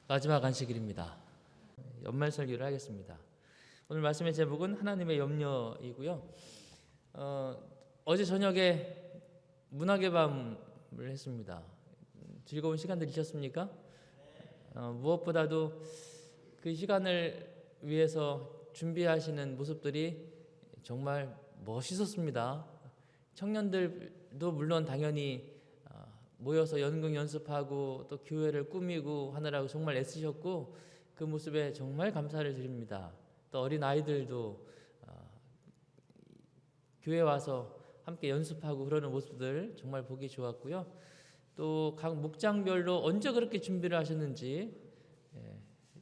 마지막 안식일입니다. 연말 설교를 하겠습니다. 오늘 말씀의 제목은 하나님의 염려이고요. 어제 저녁에 문학의 밤을 했습니다. 즐거운 시간들이셨습니까? 무엇보다도 그 시간을 위해서 준비하시는 모습들이 정말 멋있었습니다. 청년들도 물론 당연히 모여서 연극 연습하고 또 교회를 꾸미고 하느라고 정말 애쓰셨고 그 모습에 정말 감사를 드립니다. 또 어린 아이들도 교회 와서 함께 연습하고 그러는 모습들 정말 보기 좋았고요. 또 각 목장별로 언제 그렇게 준비를 하셨는지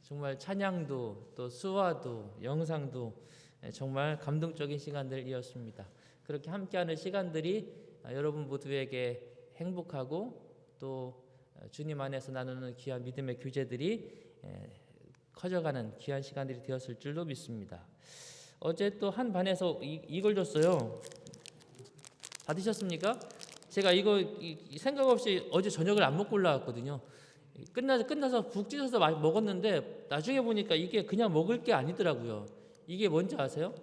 정말 찬양도 또 수화도 영상도 정말 감동적인 시간들이었습니다. 그렇게 함께하는 시간들이 여러분 모두에게 행복하고 또 주님 안에서 나누는 귀한 믿음의 교제들이 커져가는 귀한 시간들이 되었을 줄로 믿습니다. 어제 또 한 반에서 이걸 줬어요. 받으셨습니까? 제가 이거 생각 없이 어제 저녁을 안 먹고 올라왔거든요. 끝나서 푹 찢어서 먹었는데 나중에 보니까 이게 그냥 먹을 게 아니더라고요. 이게 뭔지 아세요?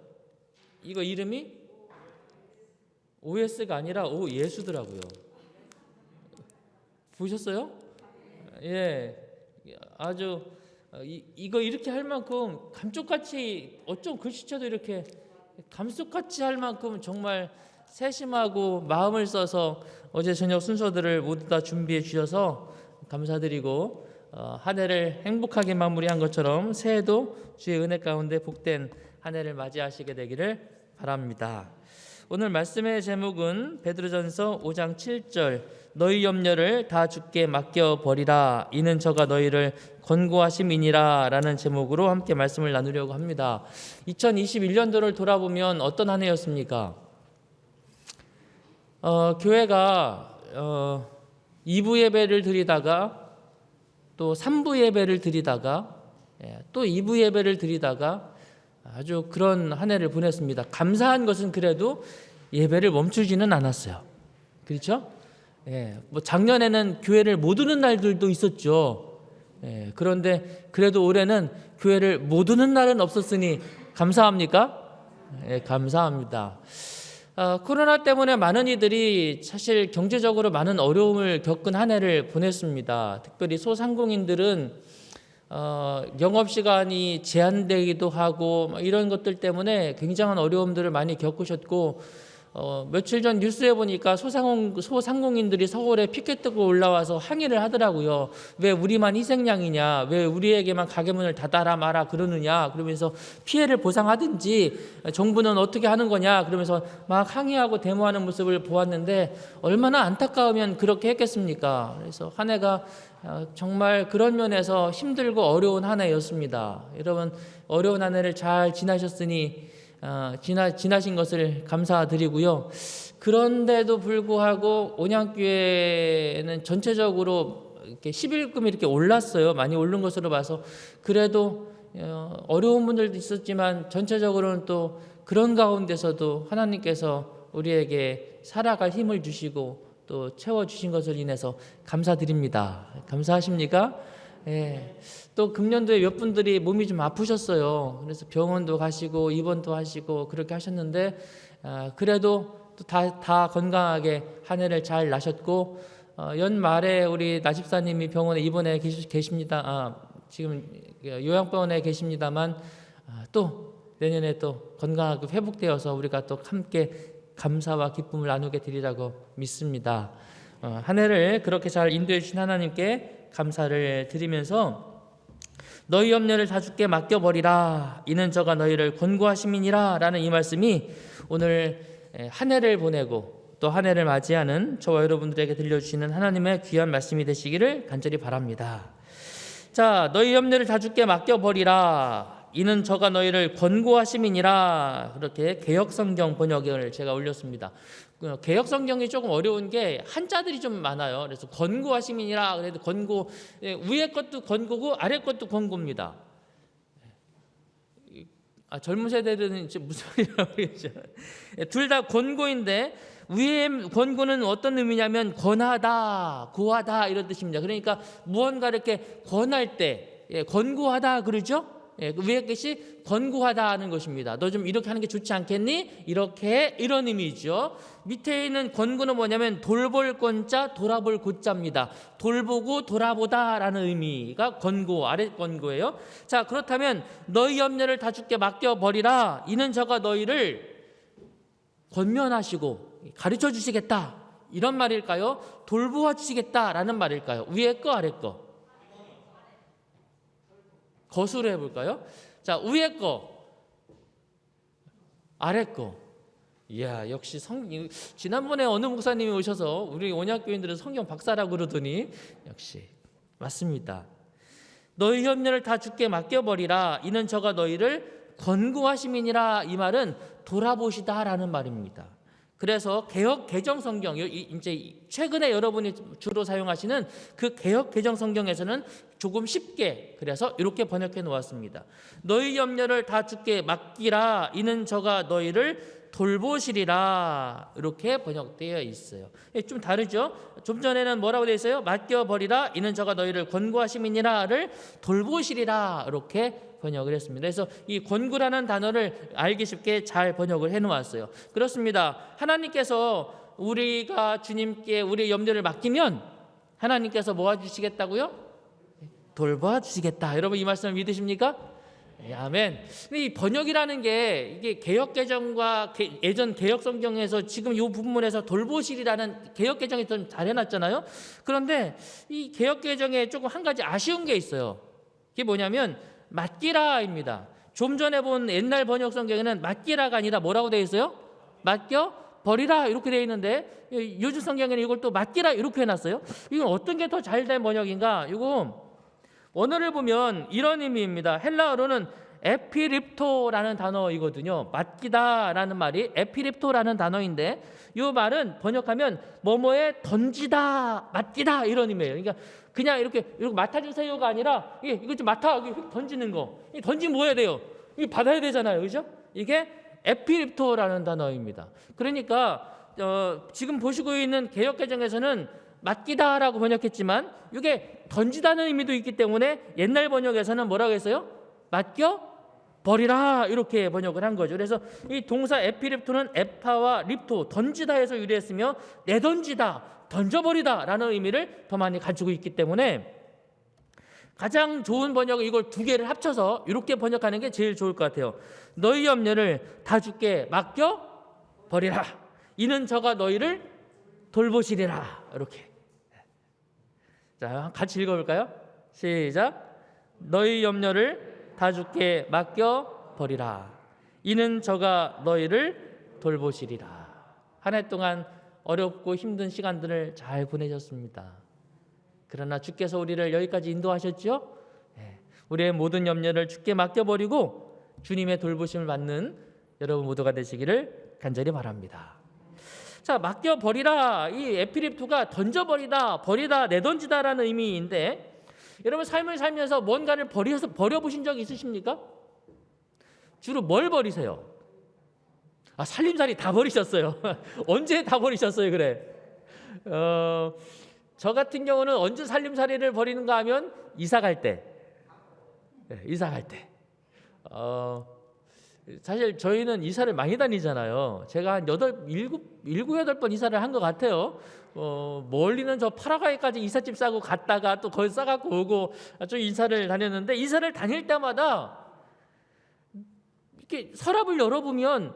이거 이름이 OS가 아니라 O예수더라고요. 보셨어요? 예, 아주 이거 이렇게 할 만큼 감쪽같이 어쩜 글씨체도 이렇게 감쪽같이 할 만큼 정말 세심하고 마음을 써서 어제 저녁 순서들을 모두 다 준비해 주셔서 감사드리고 한 해를 행복하게 마무리한 것처럼 새해도 주의 은혜 가운데 복된 한 해를 맞이하시게 되기를 바랍니다. 오늘 말씀의 제목은 베드로전서 5장 7절 너희 염려를 다 주께 맡겨버리라 이는 저가 너희를 권고하심이니라 라는 제목으로 함께 말씀을 나누려고 합니다. 2021년도를 돌아보면 어떤 한 해였습니까? 교회가 2부 예배를 드리다가 또 3부 예배를 드리다가 또 2부 예배를 드리다가 아주 그런 한 해를 보냈습니다. 감사한 것은 그래도 예배를 멈추지는 않았어요. 그렇죠? 뭐 작년에는 교회를 못 오는 날들도 있었죠. 그런데 그래도 올해는 교회를 못 오는 날은 없었으니 감사합니까? 감사합니다. 코로나 때문에 많은 이들이 사실 경제적으로 많은 어려움을 겪은 한 해를 보냈습니다. 특별히 소상공인들은 영업시간이 제한되기도 하고 이런 것들 때문에 굉장한 어려움들을 많이 겪으셨고 며칠 전 뉴스에 보니까 소상공인들이 서울에 피켓트고 올라와서 항의를 하더라고요. 왜 우리만 희생양이냐, 왜 우리에게만 가게문을 닫아라 마라 그러느냐, 그러면서 피해를 보상하든지 정부는 어떻게 하는 거냐 그러면서 막 항의하고 데모하는 모습을 보았는데 얼마나 안타까우면 그렇게 했겠습니까? 그래서 한 해가 정말 그런 면에서 힘들고 어려운 한 해였습니다. 여러분 어려운 한 해를 잘 지나셨으니 지나신 것을 감사드리고요. 그런데도 불구하고 온양교회는 전체적으로 이렇게 11금이 이렇게 올랐어요. 많이 오른 것으로 봐서 그래도 어려운 분들도 있었지만 전체적으로는 또 그런 가운데서도 하나님께서 우리에게 살아갈 힘을 주시고 또 채워주신 것을 인해서 감사드립니다. 감사하십니까? 또 금년도에 몇 분들이 몸이 좀 아프셨어요. 그래서 병원도 가시고 입원도 하시고 그렇게 하셨는데 그래도 또 다 건강하게 한 해를 잘 나셨고 연말에 우리 나집사님이 병원에 입원해 계십니다. 지금 요양병원에 계십니다만 또 내년에 또 건강하게 회복되어서 우리가 또 함께 감사와 기쁨을 나누게 되리라고 믿습니다. 한 해를 그렇게 잘 인도해 주신 하나님께 감사를 드리면서 너희 염려를 다 주께 맡겨버리라 이는 저가 너희를 권고하심이니라 라는 이 말씀이 오늘 한 해를 보내고 또 한 해를 맞이하는 저와 여러분들에게 들려주시는 하나님의 귀한 말씀이 되시기를 간절히 바랍니다. 자, 너희 염려를 다 주께 맡겨버리라 이는 저가 너희를 권고하심이니라 그렇게 개역성경 번역을 제가 올렸습니다. 개역성경이 조금 어려운 게 한자들이 좀 많아요. 그래서 권고하심이니라 그래도 권고 위에 것도 권고고 아래 것도 권고입니다. 젊은 세대들은 무슨 소리라고 그러죠? 둘 다 권고인데 위의 권고는 어떤 의미냐면 권하다, 고하다 이런 뜻입니다. 그러니까 무언가 이렇게 권할 때 권고하다 그러죠? 그 위에 것이 권고하다 하는 것입니다. 너 좀 이렇게 하는 게 좋지 않겠니? 이렇게 이런 의미죠. 밑에 있는 권고는 뭐냐면 돌볼 권자 돌아볼 고자입니다. 돌보고 돌아보다라는 의미가 권고, 아래 권고예요. 자, 그렇다면 너희 염려를 다 주께 맡겨버리라. 이는 저가 너희를 권면하시고 가르쳐 주시겠다. 이런 말일까요? 돌보아 주시겠다라는 말일까요? 위에 거 아래 거? 거수로 해볼까요? 자, 위에 거, 아래 거. 이야, 역시 지난번에 어느 목사님이 오셔서 우리 온약교인들은 성경 박사라고 그러더니 역시 맞습니다. 너희 염려를 다 주께 맡겨버리라. 이는 저가 너희를 권고하심이니라. 이 말은 돌아보시다라는 말입니다. 그래서 개역 개정 성경, 이제 최근에 여러분이 주로 사용하시는 그 개역 개정 성경에서는 조금 쉽게 그래서 이렇게 번역해 놓았습니다. 너희 염려를 다 주께 맡기라. 이는 저가 너희를 돌보시리라. 이렇게 번역되어 있어요. 좀 다르죠? 좀 전에는 뭐라고 되어 있어요? 맡겨버리라. 이는 저가 너희를 권고하심이니라를 돌보시리라. 이렇게 번역을 했습니다. 그래서 이 권고라는 단어를 알기 쉽게 잘 번역을 해놓았어요. 그렇습니다. 하나님께서 우리가 주님께 우리의 염려를 맡기면 하나님께서 뭐 해주시겠다고요? 돌봐 주시겠다. 여러분 이 말씀을 믿으십니까? 네, 아멘. 근데 이 번역이라는 게 이게 개역개정과 예전 개역성경에서 지금 이 부분에서 돌보시리라는 개역개정이 좀 잘 해놨잖아요. 그런데 이 개역개정에 조금 한 가지 아쉬운 게 있어요. 그게 뭐냐면 맡기라입니다. 좀 전에 본 옛날 번역 성경에는 맡기라가 아니라 뭐라고 되어 있어요? 맡겨 버리라 이렇게 되어 있는데 요즘 성경에는 이걸 또 맡기라 이렇게 해놨어요. 이건 어떤 게 더 잘된 번역인가? 이거 원어를 보면 이런 의미입니다. 헬라어로는 에피립토라는 단어이거든요. 맡기다라는 말이 에피립토라는 단어인데 이 말은 번역하면 뭐뭐에 던지다, 맡기다 이런 의미예요. 그러니까 그냥 이렇게 맡아주세요가 아니라 이거 좀 맡아 던지는 거. 던지면 뭐 해야 돼요? 이거 받아야 되잖아요, 그렇죠? 이게 에피립토라는 단어입니다. 그러니까 지금 보시고 있는 개역개정에서는 맡기다라고 번역했지만 이게 던지다는 의미도 있기 때문에 옛날 번역에서는 뭐라고 했어요? 맡겨 버리라 이렇게 번역을 한 거죠. 그래서 이 동사 에피립토는 에파와 립토 던지다에서 유래했으며 내던지다, 던져버리다라는 의미를 더 많이 가지고 있기 때문에 가장 좋은 번역은 이걸 두 개를 합쳐서 이렇게 번역하는 게 제일 좋을 것 같아요. 너희 염려를 다 주께 맡겨 버리라. 이는 저가 너희를 돌보시리라. 이렇게. 자, 같이 읽어볼까요? 시작. 너희 염려를 다 주께 맡겨 버리라. 이는 저가 너희를 돌보시리라. 한 해 동안 어렵고 힘든 시간들을 잘 보내셨습니다. 그러나 주께서 우리를 여기까지 인도하셨죠? 우리의 모든 염려를 주께 맡겨버리고 주님의 돌보심을 받는 여러분 모두가 되시기를 간절히 바랍니다. 자, 맡겨버리라. 이 에피립토가 던져버리다, 버리다, 내던지다라는 의미인데 여러분 삶을 살면서 뭔가를 버려보신 적 있으십니까? 주로 뭘 버리세요? 살림살이 다 버리셨어요. 언제 다 버리셨어요? 그래. 저 같은 경우는 언제 살림살이를 버리는가 하면 이사 갈 때. 이사 갈 때. 사실 저희는 이사를 많이 다니잖아요. 제가 한 7-8번 이사를 한 것 같아요. 멀리는 저 파라과이까지 이삿짐 싸고 갔다가 또 거기 싸갖고 오고 좀 이사를 다녔는데 이사를 다닐 때마다 이렇게 서랍을 열어보면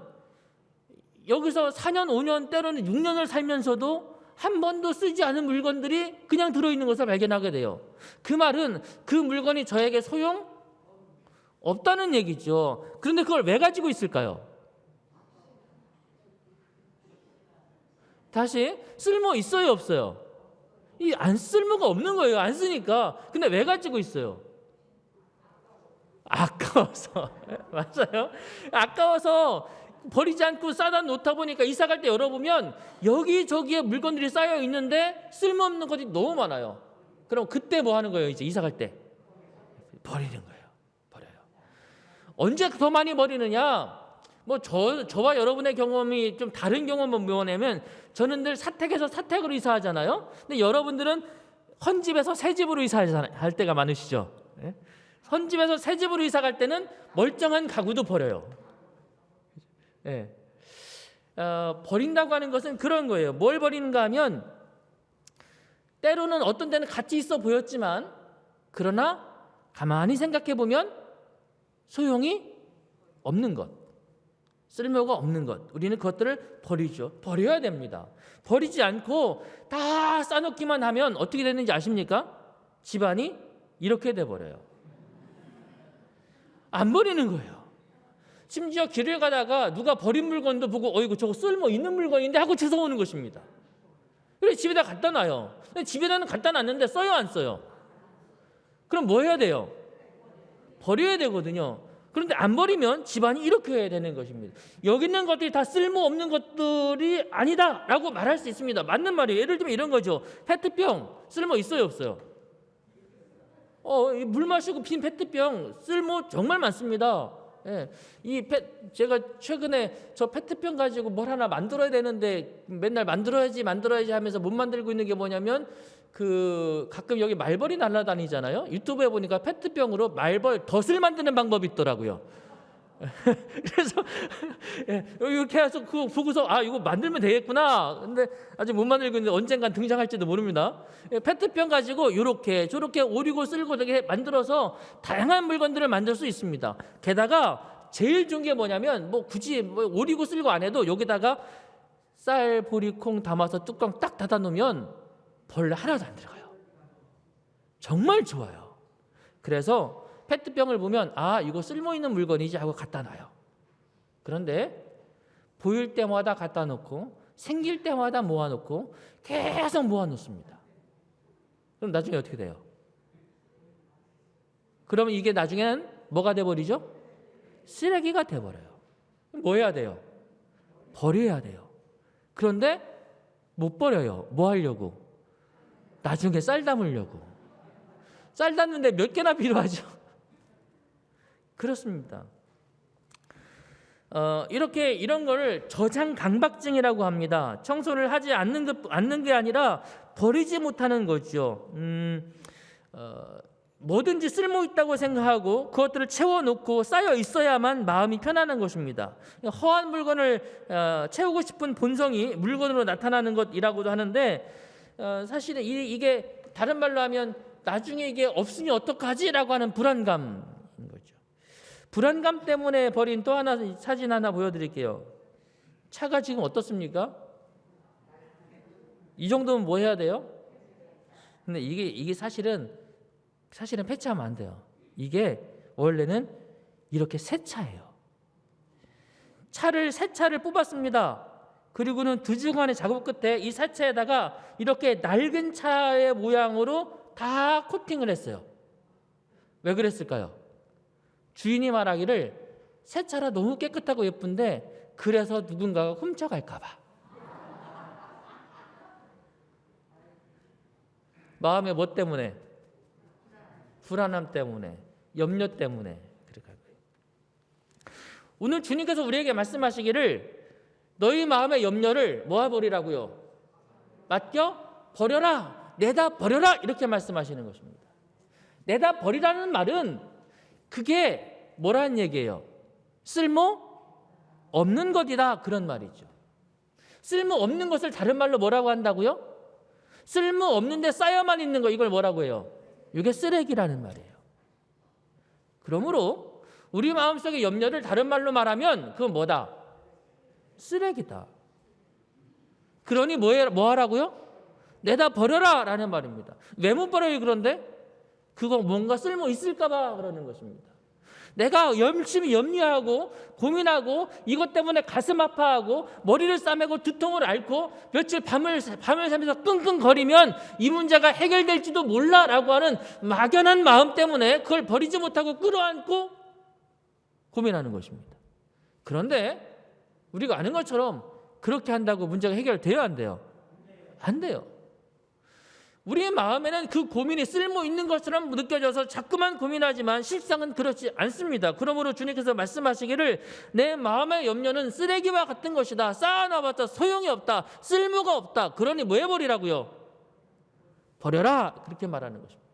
여기서 4년, 5년 때로는 6년을 살면서도 한 번도 쓰지 않은 물건들이 그냥 들어있는 것을 발견하게 돼요. 그 말은 그 물건이 저에게 소용 없다는 얘기죠. 그런데 그걸 왜 가지고 있을까요? 다시 쓸모 있어요, 없어요? 안 쓸모가 없는 거예요. 안 쓰니까. 근데 왜 가지고 있어요? 아까워서. 맞아요. 아까워서 버리지 않고 싸다 놓다 보니까 이사 갈 때 열어보면 여기저기에 물건들이 쌓여 있는데 쓸모없는 것이 너무 많아요. 그럼 그때 뭐 하는 거예요? 이제 이사 갈 때 버리는 거예요. 버려요. 언제 더 많이 버리느냐? 저와 여러분의 경험이 좀 다른 경험은 뭐냐면 저는 늘 사택에서 사택으로 이사하잖아요. 근데 여러분들은 헌집에서 새 집으로 이사할 때가 많으시죠. 네? 현 집에서 새 집으로 이사 갈 때는 멀쩡한 가구도 버려요. 예. 버린다고 하는 것은 그런 거예요. 뭘 버리는가 하면 때로는 어떤 때는 가치 있어 보였지만 그러나 가만히 생각해 보면 소용이 없는 것, 쓸모가 없는 것, 우리는 그것들을 버리죠. 버려야 됩니다. 버리지 않고 다 싸놓기만 하면 어떻게 되는지 아십니까? 집안이 이렇게 돼버려요. 안 버리는 거예요. 심지어 길을 가다가 누가 버린 물건도 보고 어이구 저거 쓸모 있는 물건인데 하고 주워오는 것입니다. 그래서 집에다 갖다 놔요. 집에다는 갖다 놨는데 써요 안 써요? 그럼 뭐 해야 돼요? 버려야 되거든요. 그런데 안 버리면 집안이 이렇게 해야 되는 것입니다. 여기 있는 것들이 다 쓸모없는 것들이 아니다라고 말할 수 있습니다. 맞는 말이에요. 예를 들면 이런 거죠. 페트병 쓸모 있어요 없어요? 물 마시고 빈 페트병 쓸모 정말 많습니다. 예, 제가 최근에 저 페트병 가지고 뭘 하나 만들어야 되는데 맨날 만들어야지 하면서 못 만들고 있는 게 뭐냐면 가끔 여기 말벌이 날아다니잖아요. 유튜브에 보니까 페트병으로 말벌 덫을 만드는 방법이 있더라고요. 그래서 이렇게 해서 그거 보고서 이거 만들면 되겠구나. 근데 아직 못 만들고 있는데 언젠간 등장할지도 모릅니다. 페트병 가지고 이렇게 저렇게 오리고 쓸고 이렇게 만들어서 다양한 물건들을 만들 수 있습니다. 게다가 제일 좋은 게 뭐냐면 굳이 오리고 쓸고 안 해도 여기다가 쌀, 보리, 콩 담아서 뚜껑 딱 닫아 놓으면 벌레 하나도 안 들어가요. 정말 좋아요. 그래서 페트병을 보면 이거 쓸모있는 물건이지 하고 갖다 놔요. 그런데 보일 때마다 갖다 놓고 생길 때마다 모아놓고 계속 모아놓습니다. 그럼 나중에 어떻게 돼요? 그러면 이게 나중에는 뭐가 돼버리죠? 쓰레기가 돼버려요. 뭐 해야 돼요? 버려야 돼요. 그런데 못 버려요. 뭐 하려고? 나중에 쌀 담으려고. 쌀 담는데 몇 개나 필요하죠? 그렇습니다. 이런 거를 저장 강박증이라고 합니다. 청소를 하지 않는 게 아니라 버리지 못하는 거죠. 뭐든지 쓸모 있다고 생각하고 그것들을 채워놓고 쌓여 있어야만 마음이 편안한 것입니다. 허한 물건을 채우고 싶은 본성이 물건으로 나타나는 것이라고도 하는데 사실은 이게 다른 말로 하면 나중에 이게 없으니 어떡하지라고 하는 불안감인 거죠. 불안감 때문에 버린 또 하나 사진 하나 보여드릴게요. 차가 지금 어떻습니까? 이 정도면 뭐 해야 돼요? 근데 이게 사실은 폐차하면 안 돼요. 이게 원래는 이렇게 새 차예요. 새 차를 뽑았습니다. 그리고는 2주간의 작업 끝에 이 새 차에다가 이렇게 낡은 차의 모양으로 다 코팅을 했어요. 왜 그랬을까요? 주인이 말하기를 새 차라 너무 깨끗하고 예쁜데 그래서 누군가가 훔쳐갈까 봐. 마음의 뭐 때문에? 불안함 때문에, 염려 때문에 그렇게 할 거예요. 오늘 주님께서 우리에게 말씀하시기를 너희 마음의 염려를 모아버리라고요. 맡겨 버려라. 내다 버려라. 이렇게 말씀하시는 것입니다. 내다 버리라는 말은 그게 뭐라는 얘기예요? 쓸모 없는 것이다 그런 말이죠. 쓸모 없는 것을 다른 말로 뭐라고 한다고요? 쓸모 없는데 쌓여만 있는 거 이걸 뭐라고 해요? 이게 쓰레기라는 말이에요. 그러므로 우리 마음속의 염려를 다른 말로 말하면 그건 뭐다? 쓰레기다. 그러니 뭐 하라고요? 내다 버려라 라는 말입니다. 왜 못 버려요 그런데? 그거 뭔가 쓸모 있을까 봐 그러는 것입니다. 내가 열심히 염려하고 고민하고 이것 때문에 가슴 아파하고 머리를 싸매고 두통을 앓고 며칠 밤을 새면서 끙끙거리면 이 문제가 해결될지도 몰라라고 하는 막연한 마음 때문에 그걸 버리지 못하고 끌어안고 고민하는 것입니다. 그런데 우리가 아는 것처럼 그렇게 한다고 문제가 해결돼야 안 돼요? 안 돼요. 우리의 마음에는 그 고민이 쓸모 있는 것처럼 느껴져서 자꾸만 고민하지만 실상은 그렇지 않습니다. 그러므로 주님께서 말씀하시기를 내 마음의 염려는 쓰레기와 같은 것이다. 쌓아놔봤자 소용이 없다. 쓸모가 없다. 그러니 뭐 해버리라고요? 버려라. 그렇게 말하는 것입니다.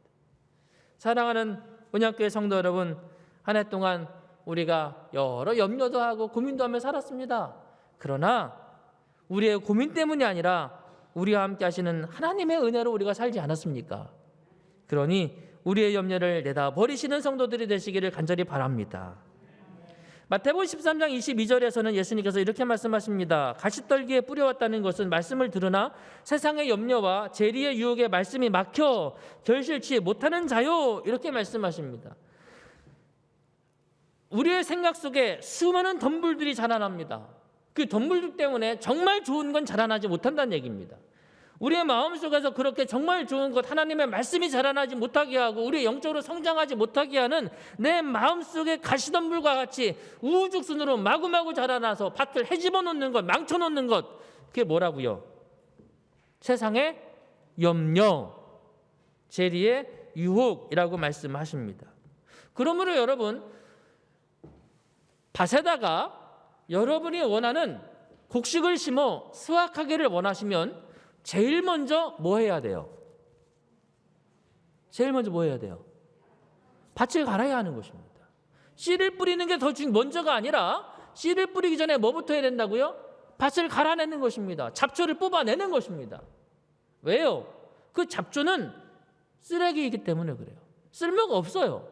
사랑하는 언약교회 성도 여러분, 한 해 동안 우리가 여러 염려도 하고 고민도 하며 살았습니다. 그러나 우리의 고민 때문이 아니라 우리와 함께 하시는 하나님의 은혜로 우리가 살지 않았습니까? 그러니 우리의 염려를 내다 버리시는 성도들이 되시기를 간절히 바랍니다. 마태복음 13장 22절에서는 예수님께서 이렇게 말씀하십니다. 가시떨기에 뿌려왔다는 것은 말씀을 들으나 세상의 염려와 재리의 유혹에 말씀이 막혀 결실치 못하는 자요, 이렇게 말씀하십니다. 우리의 생각 속에 수많은 덤불들이 자라납니다. 그 덤불들 때문에 정말 좋은 건 자라나지 못한다는 얘기입니다. 우리의 마음속에서 그렇게 정말 좋은 것, 하나님의 말씀이 자라나지 못하게 하고 우리 영적으로 성장하지 못하게 하는 내 마음속에 가시덤불과 같이 우후죽순으로 마구마구 자라나서 밭을 헤집어 놓는 것, 망쳐 놓는 것, 그게 뭐라고요? 세상의 염려, 재리의 유혹이라고 말씀하십니다. 그러므로 여러분, 밭에다가 여러분이 원하는 곡식을 심어 수확하기를 원하시면 제일 먼저 뭐 해야 돼요? 제일 먼저 뭐 해야 돼요? 밭을 갈아야 하는 것입니다. 씨를 뿌리는 게 더 먼저가 아니라 씨를 뿌리기 전에 뭐부터 해야 된다고요? 밭을 갈아내는 것입니다. 잡초를 뽑아내는 것입니다. 왜요? 그 잡초는 쓰레기이기 때문에 그래요. 쓸모가 없어요.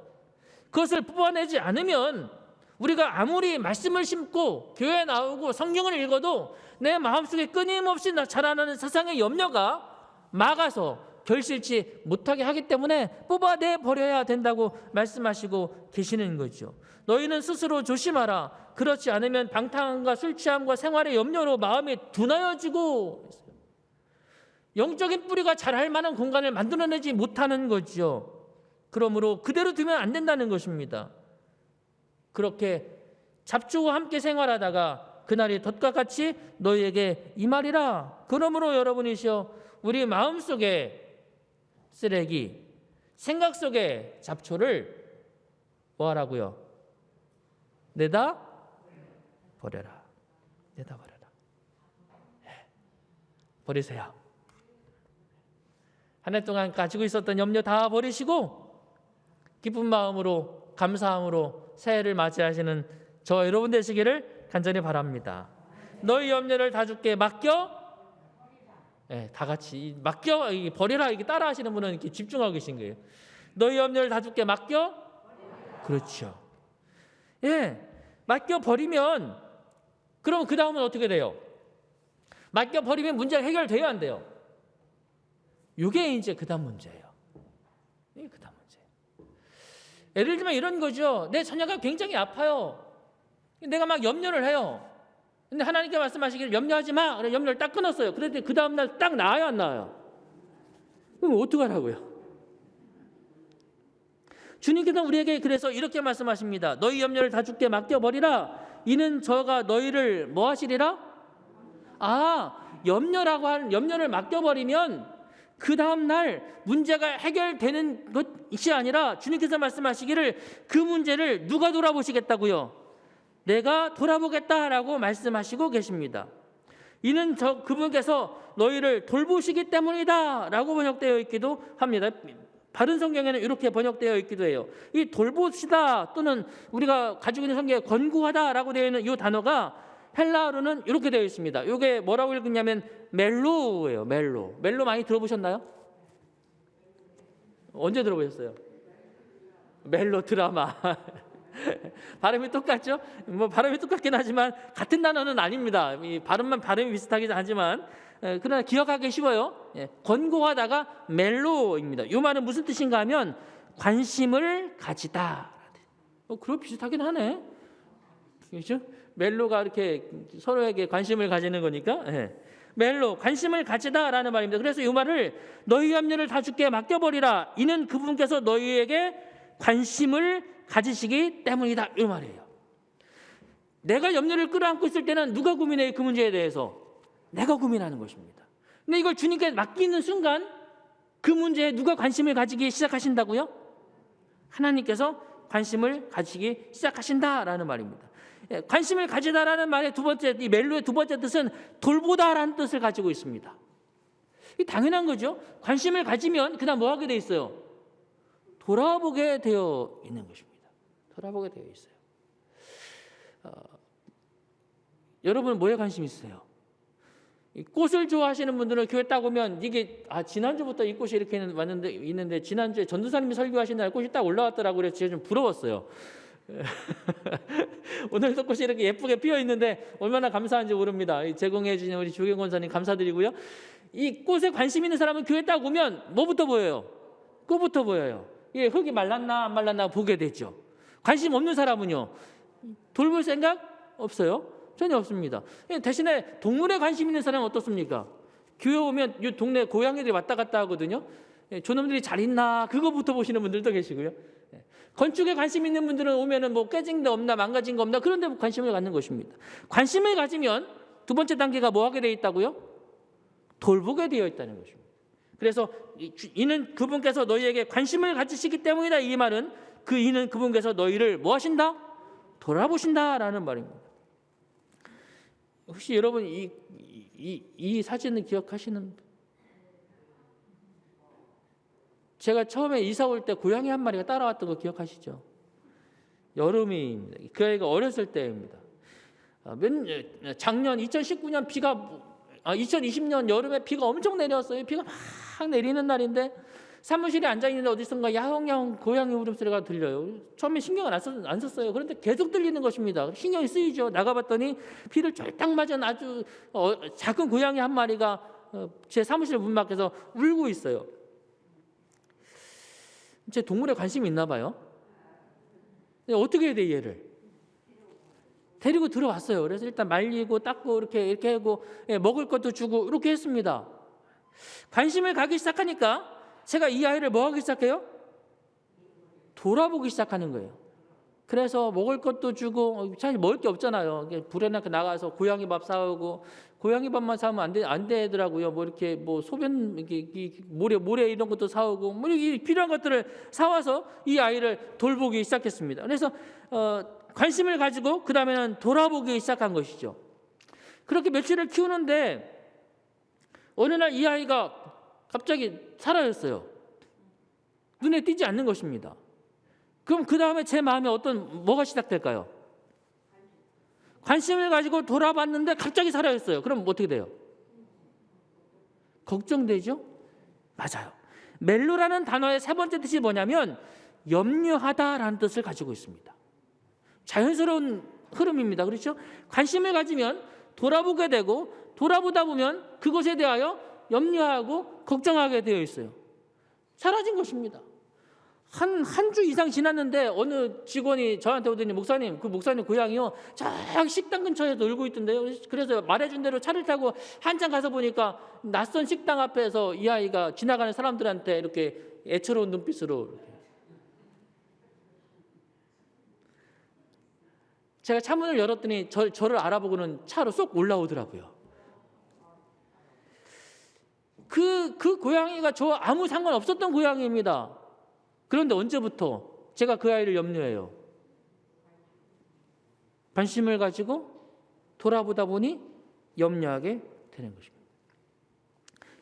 그것을 뽑아내지 않으면 우리가 아무리 말씀을 심고 교회에 나오고 성경을 읽어도 내 마음속에 끊임없이 자라나는 세상의 염려가 막아서 결실치 못하게 하기 때문에 뽑아내 버려야 된다고 말씀하시고 계시는 거죠. 너희는 스스로 조심하라. 그렇지 않으면 방탕함과 술 취함과 생활의 염려로 마음이 둔하여지고, 영적인 뿌리가 자랄 만한 공간을 만들어내지 못하는 거죠. 그러므로 그대로 두면 안 된다는 것입니다. 그렇게 잡초와 함께 생활하다가 그날이 덫과 같이 너희에게 임하리라. 그러므로 여러분이시여, 우리 마음속에 쓰레기, 생각 속에 잡초를 뭐하라고요? 내다 버려라. 내다 버려라. 버리세요. 한 해 동안 가지고 있었던 염려 다 버리시고 기쁜 마음으로, 감사함으로 새해를 맞이하시는 저 여러분 되시기를 간절히 바랍니다. 너희 염려를 다 주께 맡겨, 다 같이 맡겨, 버리라, 이게 따라 하시는 분은 이렇게 집중하고 계신 거예요. 너희 염려를 다 주께 맡겨, 그렇죠. 맡겨 버리면, 그럼 그 다음은 어떻게 돼요? 맡겨 버리면 문제가 해결돼야 안 돼요. 이게 이제 그 다음 문제예요. 이게 그 다음 문제. 예를 들면 이런 거죠. 내 자녀가 굉장히 아파요. 내가 막 염려를 해요. 근데 하나님께 말씀하시기를 염려하지 마. 그래, 염려를 딱 끊었어요. 그런데 그 다음날 딱 나아요, 안 나아요? 그럼 어떡하라고요? 주님께서 우리에게 그래서 이렇게 말씀하십니다. 너희 염려를 다 주께 맡겨버리라. 이는 저가 너희를 뭐 하시리라? 염려를 맡겨버리면 그 다음날 문제가 해결되는 것이 아니라 주님께서 말씀하시기를 그 문제를 누가 돌아보시겠다고요? 내가 돌아보겠다라고 말씀하시고 계십니다. 이는 그분께서 너희를 돌보시기 때문이다 라고 번역되어 있기도 합니다. 바른 성경에는 이렇게 번역되어 있기도 해요. 이 돌보시다 또는 우리가 가지고 있는 성경에 권고하다라고 되어 있는 이 단어가 헬라어로는 이렇게 되어 있습니다. 이게 뭐라고 읽냐면 멜로예요. 멜로 많이 들어보셨나요? 언제 들어보셨어요? 멜로 드라마. 발음이 똑같죠? 발음이 똑같긴 하지만 같은 단어는 아닙니다. 이 발음이 비슷하긴 하지만 그러나 기억하기 쉬워요. 권고하다가 멜로입니다. 이 말은 무슨 뜻인가 하면 관심을 가지다. 그럼 비슷하긴 하네. 그렇죠? 멜로가 이렇게 서로에게 관심을 가지는 거니까. 멜로, 관심을 가지다라는 말입니다. 그래서 이 말을 너희 염려를 다 주께 맡겨버리라. 이는 그분께서 너희에게 관심을 가지시기 때문이다. 이 말이에요. 내가 염려를 끌어안고 있을 때는 누가 고민해요? 그 문제에 대해서 내가 고민하는 것입니다. 근데 이걸 주님께 맡기는 순간 그 문제에 누가 관심을 가지기 시작하신다고요? 하나님께서 관심을 가지기 시작하신다라는 말입니다. 관심을 가지다라는 말의 두 번째, 이 멜로의 두 번째 뜻은 돌보다라는 뜻을 가지고 있습니다. 이 당연한 거죠. 관심을 가지면 그다음 뭐 하게 돼 있어요? 돌아보게 되어 있는 것입니다. 돌아보게 되어 있어요. 여러분 뭐에 관심 있으세요? 이 꽃을 좋아하시는 분들은 교회 딱 오면 이게 지난주부터 이 꽃이 이렇게 있는데 지난주에 전도사님이 설교하신 날 꽃이 딱 올라왔더라고 그래서 제가 좀 부러웠어요. 오늘도 꽃이 이렇게 예쁘게 피어 있는데 얼마나 감사한지 모릅니다. 제공해 주신 우리 조경 권사님 감사드리고요. 이 꽃에 관심 있는 사람은 교회 딱 오면 뭐부터 보여요? 꽃부터 보여요. 이게 흙이 말랐나 안 말랐나 보게 되죠. 관심 없는 사람은요, 돌볼 생각 없어요? 전혀 없습니다. 대신에 동물에 관심 있는 사람은 어떻습니까? 교회 오면 이 동네 고양이들이 왔다 갔다 하거든요. 저놈들이 잘 있나 그거부터 보시는 분들도 계시고요. 건축에 관심 있는 분들은 오면은 뭐 깨진 데 없나 망가진 거 없나 그런 데 관심을 갖는 것입니다. 관심을 가지면 두 번째 단계가 뭐 하게 되어 있다고요? 돌보게 되어 있다는 것입니다. 그래서 이는 그분께서 너희에게 관심을 가지시기 때문이다. 이 말은 이는 그분께서 너희를 뭐 하신다? 돌아보신다라는 말입니다. 혹시 여러분 이 사진을 기억하시는? 제가 처음에 이사 올 때 고양이 한 마리가 따라왔던 거 기억하시죠? 여름입니다. 그 아이가 어렸을 때입니다. 작년 2019년 2020년 여름에 비가 엄청 내렸어요. 비가 막 내리는 날인데 사무실에 앉아 있는데 어디선가 야옹야옹 고양이 울음소리가 들려요. 처음에 신경을 안 썼어요. 그런데 계속 들리는 것입니다. 신경이 쓰이죠. 나가봤더니 비를 쫄딱 맞은 아주 작은 고양이 한 마리가 제 사무실 문 밖에서 울고 있어요. 제 동물에 관심이 있나 봐요. 어떻게 해야 돼, 얘를? 데리고 들어왔어요. 그래서 일단 말리고 닦고 이렇게 하고 먹을 것도 주고 이렇게 했습니다. 관심을 가기 시작하니까 제가 이 아이를 뭐 하기 시작해요? 돌아보기 시작하는 거예요. 그래서 먹을 것도 주고 사실 먹을 게 없잖아요. 불에 나가서 고양이 밥 사오고 고양이 밥만 사면 안 되더라고요. 뭐 이렇게 뭐 소변 모래 이런 것도 사오고 뭐 이렇게 필요한 것들을 사와서 이 아이를 돌보기 시작했습니다. 그래서 관심을 가지고 그 다음에는 돌아보기 시작한 것이죠. 그렇게 며칠을 키우는데 어느 날 이 아이가 갑자기 사라졌어요. 눈에 띄지 않는 것입니다. 그럼 그 다음에 제 마음에 뭐가 시작될까요? 관심을 가지고 돌아봤는데 갑자기 사라졌어요. 그럼 어떻게 돼요? 걱정되죠? 맞아요. 멜로라는 단어의 세 번째 뜻이 뭐냐면 염려하다라는 뜻을 가지고 있습니다. 자연스러운 흐름입니다. 그렇죠? 관심을 가지면 돌아보게 되고 돌아보다 보면 그것에 대하여 염려하고 걱정하게 되어 있어요. 사라진 것입니다. 한 주 이상 지났는데 어느 직원이 저한테 오더니 목사님, 그 목사님 고양이요 저 식당 근처에 놀고 있던데요. 그래서 말해준 대로 차를 타고 한참 가서 보니까 낯선 식당 앞에서 이 아이가 지나가는 사람들한테 이렇게 애처로운 눈빛으로 제가 차문을 열었더니 저를 알아보고는 차로 쏙 올라오더라고요. 그 고양이가 저 아무 상관없었던 고양이입니다. 그런데 언제부터 제가 그 아이를 염려해요? 관심을 가지고 돌아보다 보니 염려하게 되는 것입니다.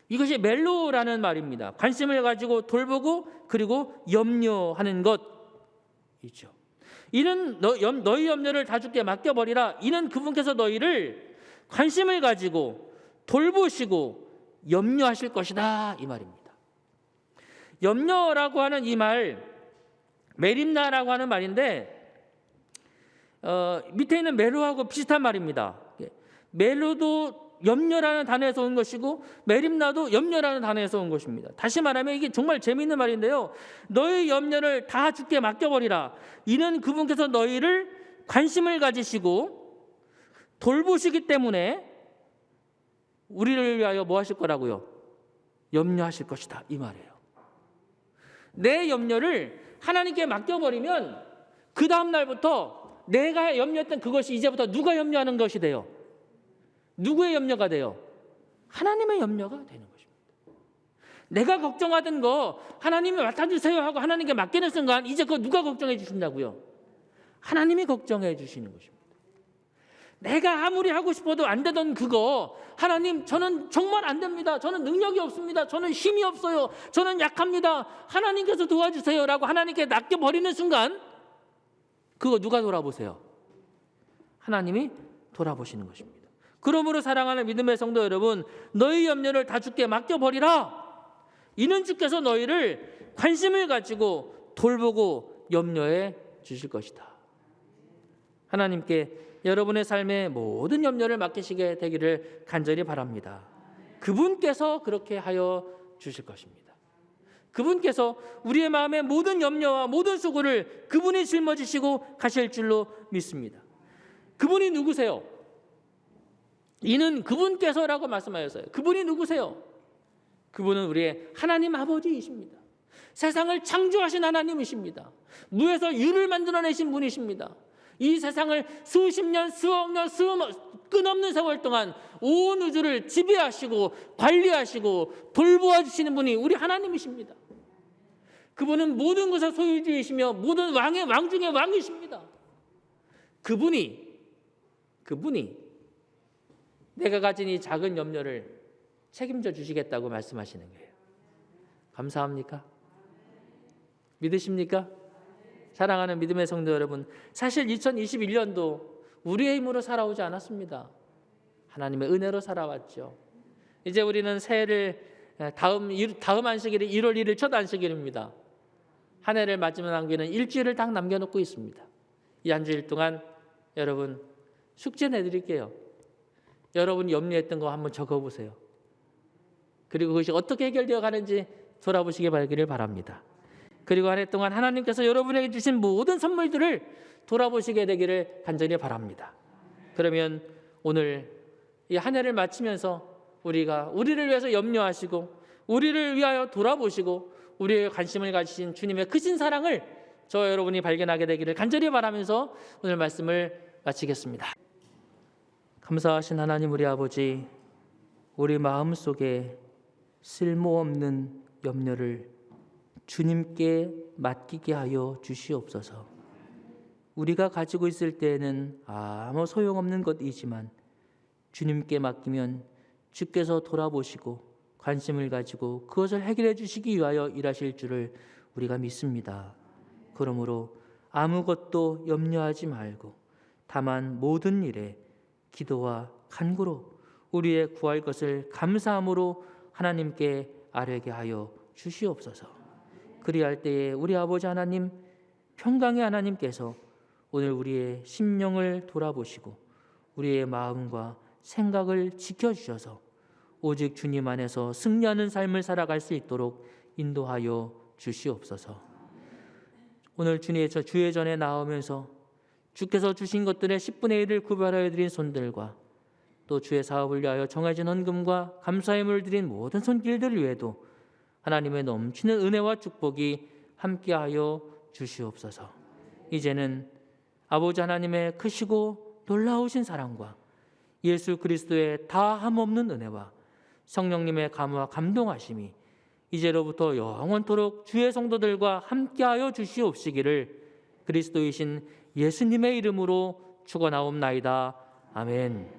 이것이 멜로라는 말입니다. 관심을 가지고 돌보고 그리고 염려하는 것이죠. 이는 너희 염려를 다 주께 맡겨버리라. 이는 그분께서 너희를 관심을 가지고 돌보시고 염려하실 것이다 이 말입니다. 염려라고 하는 이 말 메림나라고 하는 말인데 밑에 있는 멜로하고 비슷한 말입니다. 멜로도 염려라는 단어에서 온 것이고 메림나도 염려라는 단어에서 온 것입니다. 다시 말하면 이게 정말 재미있는 말인데요. 너희 염려를 다 주께 맡겨버리라. 이는 그분께서 너희를 관심을 가지시고 돌보시기 때문에 우리를 위하여 뭐 하실 거라고요? 염려하실 것이다 이 말이에요. 내 염려를 하나님께 맡겨버리면 그 다음 날부터 내가 염려했던 그것이 이제부터 누가 염려하는 것이 돼요? 누구의 염려가 돼요? 하나님의 염려가 되는 것입니다. 내가 걱정하던 거 하나님이 맡아주세요 하고 하나님께 맡기는 순간 이제 그거 누가 걱정해 주신다고요? 하나님이 걱정해 주시는 것입니다. 내가 아무리 하고 싶어도 안 되던 그거, 하나님 저는 정말 안 됩니다. 저는 능력이 없습니다. 저는 힘이 없어요. 저는 약합니다. 하나님께서 도와주세요 라고 하나님께 낚여버리는 순간 그거 누가 돌아보세요? 하나님이 돌아보시는 것입니다. 그러므로 사랑하는 믿음의 성도 여러분, 너희 염려를 다 주께 맡겨버리라. 이는 주께서 너희를 관심을 가지고 돌보고 염려해 주실 것이다. 하나님께 여러분의 삶의 모든 염려를 맡기시게 되기를 간절히 바랍니다. 그분께서 그렇게 하여 주실 것입니다. 그분께서 우리의 마음의 모든 염려와 모든 수고를 그분이 짊어지시고 가실 줄로 믿습니다. 그분이 누구세요? 이는 그분께서라고 말씀하셨어요. 그분이 누구세요? 그분은 우리의 하나님 아버지이십니다. 세상을 창조하신 하나님이십니다. 무에서 유를 만들어내신 분이십니다. 이 세상을 수십 년, 수억 년, 끝없는 세월 동안 온 우주를 지배하시고 관리하시고 돌보아 주시는 분이 우리 하나님이십니다. 그분은 모든 것의 소유주이시며 모든 왕의 왕 중의 왕이십니다. 그분이 내가 가진 이 작은 염려를 책임져 주시겠다고 말씀하시는 거예요. 감사합니까? 믿으십니까? 사랑하는 믿음의 성도 여러분, 사실 2021년도 우리의 힘으로 살아오지 않았습니다. 하나님의 은혜로 살아왔죠. 이제 우리는 새해를 다음 안식일이 1월 1일 첫 안식일입니다. 한 해를 마지막 남기는 일주일을 딱 남겨놓고 있습니다. 이 한 주일 동안 여러분 숙제 내드릴게요. 여러분이 염려했던 거 한번 적어보세요. 그리고 그것이 어떻게 해결되어 가는지 돌아보시기 바랍니다. 그리고 한 해 동안 하나님께서 여러분에게 주신 모든 선물들을 돌아보시게 되기를 간절히 바랍니다. 그러면 오늘 이 한 해를 마치면서 우리가 우리를 위해서 염려하시고 우리를 위하여 돌아보시고 우리의 관심을 가지신 주님의 크신 사랑을 저와 여러분이 발견하게 되기를 간절히 바라면서 오늘 말씀을 마치겠습니다. 감사하신 하나님 우리 아버지, 우리 마음속에 쓸모없는 염려를 주님께 맡기게 하여 주시옵소서. 우리가 가지고 있을 때에는 아무 소용없는 것이지만 주님께 맡기면 주께서 돌아보시고 관심을 가지고 그것을 해결해 주시기 위하여 일하실 줄을 우리가 믿습니다. 그러므로 아무것도 염려하지 말고 다만 모든 일에 기도와 간구로 우리의 구할 것을 감사함으로 하나님께 아뢰게 하여 주시옵소서. 그리할 때에 우리 아버지 하나님, 평강의 하나님께서 오늘 우리의 심령을 돌아보시고 우리의 마음과 생각을 지켜주셔서 오직 주님 안에서 승리하는 삶을 살아갈 수 있도록 인도하여 주시옵소서. 오늘 주의 전에 나오면서 주께서 주신 것들의 10분의 1을 구별하여 드린 손들과 또 주의 사업을 위하여 정해진 헌금과 감사의 물을 드린 모든 손길들 위에도 하나님의 넘치는 은혜와 축복이 함께하여 주시옵소서. 이제는 아버지 하나님의 크시고 놀라우신 사랑과 예수 그리스도의 다함없는 은혜와 성령님의 감화 감동하심이 이제로부터 영원토록 주의 성도들과 함께하여 주시옵시기를 그리스도이신 예수님의 이름으로 축원하옵나이다. 아멘.